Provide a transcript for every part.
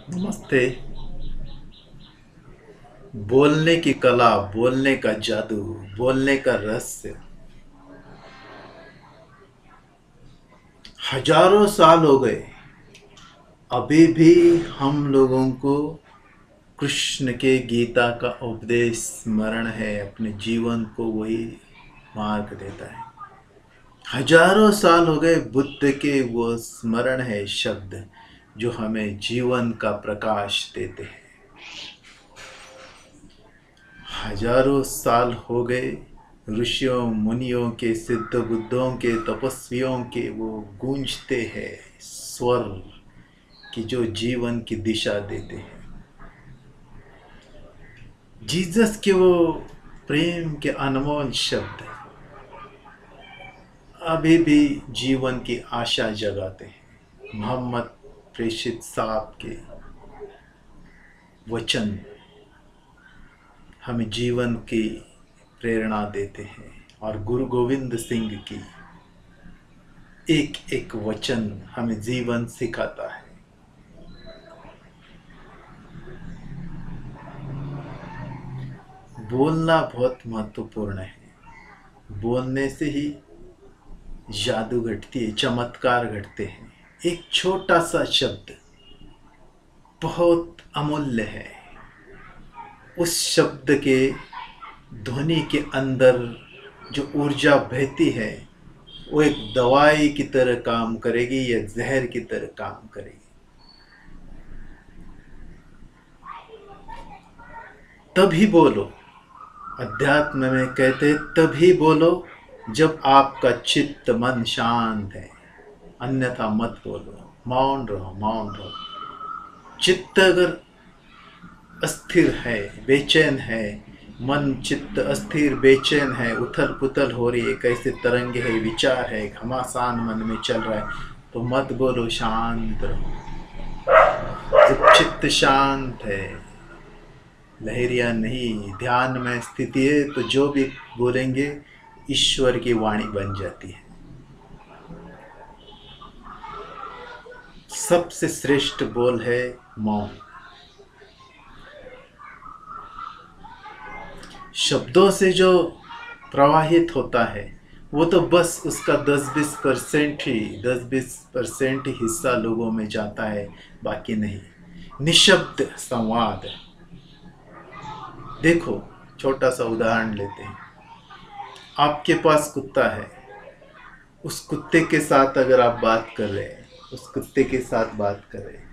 नमस्ते। बोलने की कला, बोलने का जादू, बोलने का रहस्य। हजारों साल हो गए, अभी भी हम लोगों को कृष्ण के गीता का उपदेश स्मरण है। अपने जीवन को वही मार्ग देता है। हजारों साल हो गए, बुद्ध के वो स्मरण है शब्द जो हमें जीवन का प्रकाश देते हैं। हजारों साल हो गए, ऋषियों मुनियों के, सिद्ध बुद्धों के, तपस्वियों के वो गूंजते हैं स्वर कि जो जीवन की दिशा देते हैं। जीसस के वो प्रेम के अनमोल शब्द अभी भी जीवन की आशा जगाते हैं। मोहम्मद प्रेषित साहब के वचन हमें जीवन की प्रेरणा देते हैं, और गुरु गोविंद सिंह की एक एक वचन हमें जीवन सिखाता है। बोलना बहुत महत्वपूर्ण है। बोलने से ही जादू घटती है, चमत्कार घटते हैं। एक छोटा सा शब्द बहुत अमूल्य है। उस शब्द के ध्वनि के अंदर जो ऊर्जा बहती है वो एक दवाई की तरह काम करेगी या जहर की तरह काम करेगी। तभी बोलो, अध्यात्म में कहते तभी बोलो जब आपका चित्त मन शांत है, अन्यथा मत बोलो। मौन रहो, मौन रहो। चित्त अगर अस्थिर है, बेचैन है, मन चित्त अस्थिर बेचैन है, उथल पुथल हो रही है, कैसे तरंग है, विचार है, घमासान मन में चल रहा है, तो मत बोलो, शांत रहो। जब चित्त शांत है, लहरिया नहीं, ध्यान में स्थिति है, तो जो भी बोलेंगे ईश्वर की वाणी बन जाती है। सबसे श्रेष्ठ बोल है मौन। शब्दों से जो प्रवाहित होता है वो तो बस उसका 10-20% ही हिस्सा लोगों में जाता है, बाकी नहीं। निशब्द संवाद। देखो, छोटा सा उदाहरण लेते हैं। आपके पास कुत्ता है, उस कुत्ते के साथ अगर आप बात कर रहे हैं, उस कुत्ते के साथ बात कर रहे हैं,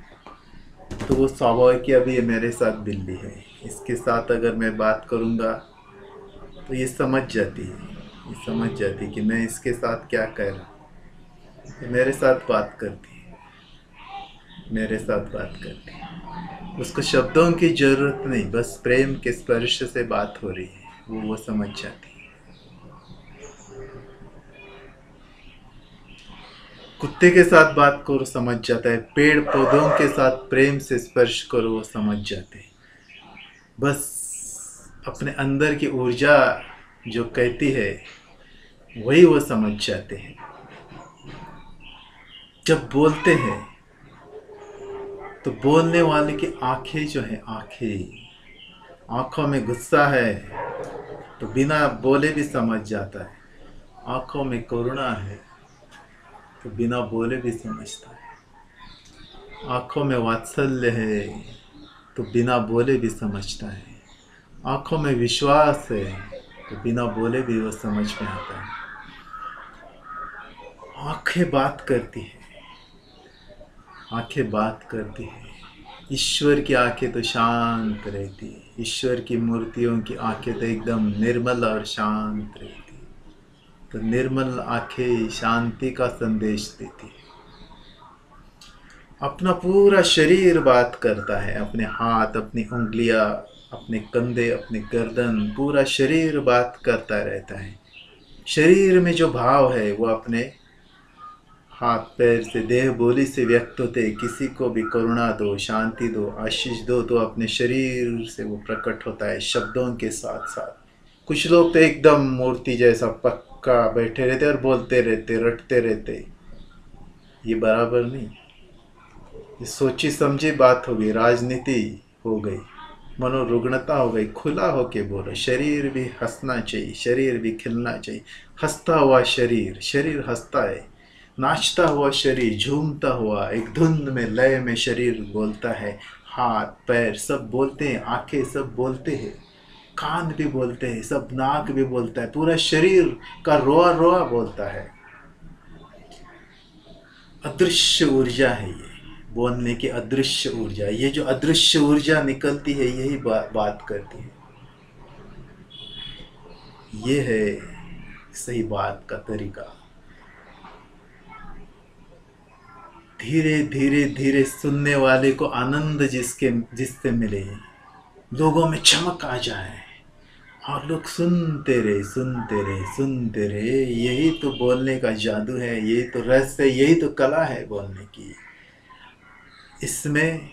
तो वो स्वाभाविक कि अभी ये मेरे साथ बिल्ली है, इसके साथ अगर मैं बात करूँगा तो ये समझ जाती है, ये समझ जाती है कि मैं इसके साथ क्या कह रहा हूँ। ये मेरे साथ बात करती है, मेरे साथ बात करती है। उसको शब्दों की ज़रूरत नहीं, बस प्रेम के स्पर्श से बात हो रही है, वो समझ जाती है। कुत्ते के साथ बात करो, समझ जाता है। पेड़ पौधों के साथ प्रेम से स्पर्श करो, वो समझ जाते हैं। बस अपने अंदर की ऊर्जा जो कहती है वही वो समझ जाते हैं। जब बोलते हैं तो बोलने वाले की आंखें जो है, आंखों में गुस्सा है तो बिना बोले भी समझ जाता है। आंखों में करुणा है तो बिना बोले भी समझता है। आंखों में वात्सल्य है तो बिना बोले भी समझता है। आंखों में विश्वास है तो बिना बोले भी वो समझ में आता है। आंखें बात करती है, आंखें बात करती है। ईश्वर की आंखें तो शांत रहती है। ईश्वर की मूर्तियों की आंखें तो एकदम निर्मल और शांत रहती है। तो निर्मल आंखें शांति का संदेश देती है। अपना पूरा शरीर बात करता है, अपने हाथ, अपनी उंगलियां, अपने कंधे, अपने गर्दन, पूरा शरीर बात करता रहता है। शरीर में जो भाव है वो अपने हाथ पैर से, देह बोली से व्यक्त होते। किसी को भी करुणा दो, शांति दो, आशीष दो, तो अपने शरीर से वो प्रकट होता है शब्दों के साथ साथ। कुछ लोग तो एकदम मूर्ति जैसा पक्का बैठे रहते और बोलते रहते, रटते रहते। ये बराबर नहीं। ये सोची समझी बात हो गई, राजनीति हो गई, मनोरुग्णता हो गई। खुला होके बोलो, शरीर भी हंसना चाहिए, शरीर भी खिलना चाहिए। हंसता हुआ शरीर, शरीर हंसता है। नाचता हुआ शरीर, झूमता हुआ एक धुन में, लय में शरीर बोलता है। हाथ पैर सब बोलते हैं, आंखें सब बोलते हैं, कान भी बोलते हैं, सब नाक भी बोलता है, पूरा शरीर का रोआ रोआ बोलता है। अदृश्य ऊर्जा है ये, बोलने की अदृश्य ऊर्जा। ये जो अदृश्य ऊर्जा निकलती है यही बात करती है। ये है सही बात का तरीका। धीरे धीरे धीरे सुनने वाले को आनंद जिससे मिले, लोगों में चमक आ जाए और लोग सुनते रहे सुनते रहे सुनते रहे। यही तो बोलने का जादू है, यही तो रस है, यही तो कला है बोलने की। इसमें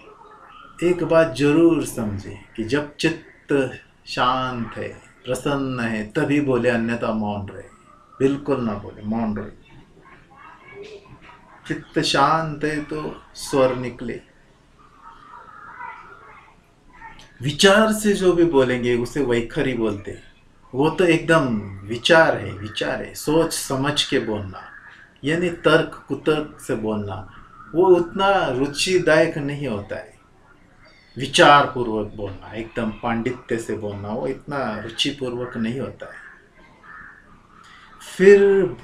एक बात जरूर समझे कि जब चित्त शांत है, प्रसन्न है, तभी बोले, अन्यथा मौन रहे। बिल्कुल ना बोले, मौन रहे। चित्त शांत है तो स्वर निकले। विचार से जो भी बोलेंगे उसे वैखरी बोलते हैं। वो तो एकदम विचार है, विचार है, सोच समझ के बोलना, यानी तर्क कुतर्क से बोलना, वो उतना रुचिदायक नहीं होता है। विचार पूर्वक बोलना, एकदम पांडित्य से बोलना, वो इतना रुचिपूर्वक नहीं होता है। फिर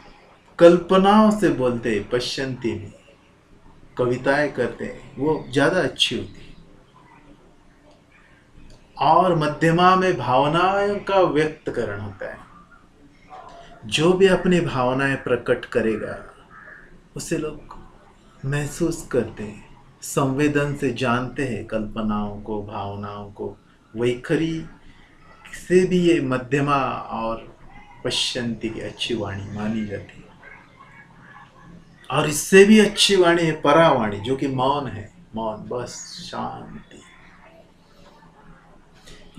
कल्पनाओं से बोलते, पश्यंती में कविताएं करते हैं, वो ज़्यादा अच्छी होती है। और मध्यमा में भावनाओं का व्यक्तकरण होता है। जो भी अपनी भावनाएं प्रकट करेगा उसे लोग महसूस करते हैं, संवेदन से जानते हैं कल्पनाओं को, भावनाओं को। वैखरी से भी ये मध्यमा और पश्यंती की अच्छी वाणी मानी जाती है। और इससे भी अच्छी वाणी है परावाणी, जो कि मौन है, मौन, बस शांति।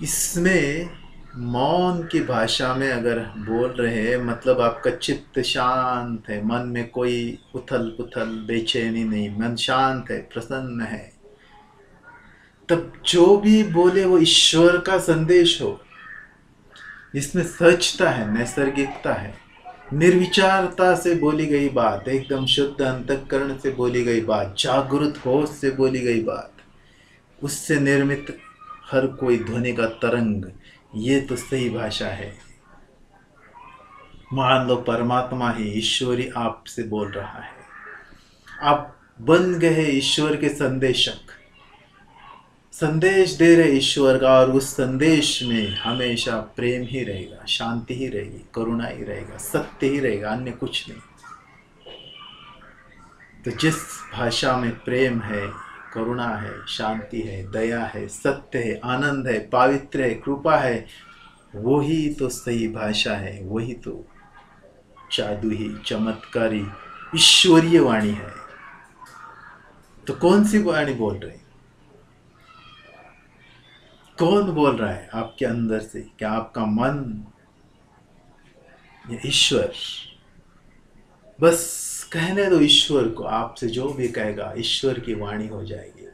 इसमें मौन की भाषा में अगर बोल रहे हैं, मतलब आपका चित्त शांत है, मन में कोई उथल पुथल बेचैनी नहीं, मन शांत है, प्रसन्न है, तब जो भी बोले वो ईश्वर का संदेश हो, जिसमें सचता है, नैसर्गिकता है, निर्विचारता से बोली गई बात, एकदम शुद्ध अंतःकरण से बोली गई बात, जागृत होश से बोली गई बात, उससे निर्मित हर कोई ध्वनि का तरंग, ये तो सही भाषा है। मान लो परमात्मा ही, ईश्वरी आपसे बोल रहा है, आप बन गए ईश्वर के संदेशक, संदेश दे रहे ईश्वर का, और उस संदेश में हमेशा प्रेम ही रहेगा, शांति ही रहेगी, करुणा ही रहेगा, सत्य ही रहेगा, अन्य कुछ नहीं। तो जिस भाषा में प्रेम है, करुणा है, शांति है, दया है, सत्य है, आनंद है, पावित्र है, कृपा है, वही तो सही भाषा है, वही तो जादुई, चमत्कारी, ईश्वरीय वाणी है। तो कौन सी वाणी बोल रहे, कौन बोल रहा है आपके अंदर से? क्या आपका मन या ईश्वर? बस कहने दो ईश्वर को, आपसे जो भी कहेगा ईश्वर की वाणी हो जाएगी,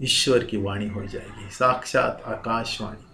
ईश्वर की वाणी हो जाएगी, साक्षात आकाशवाणी।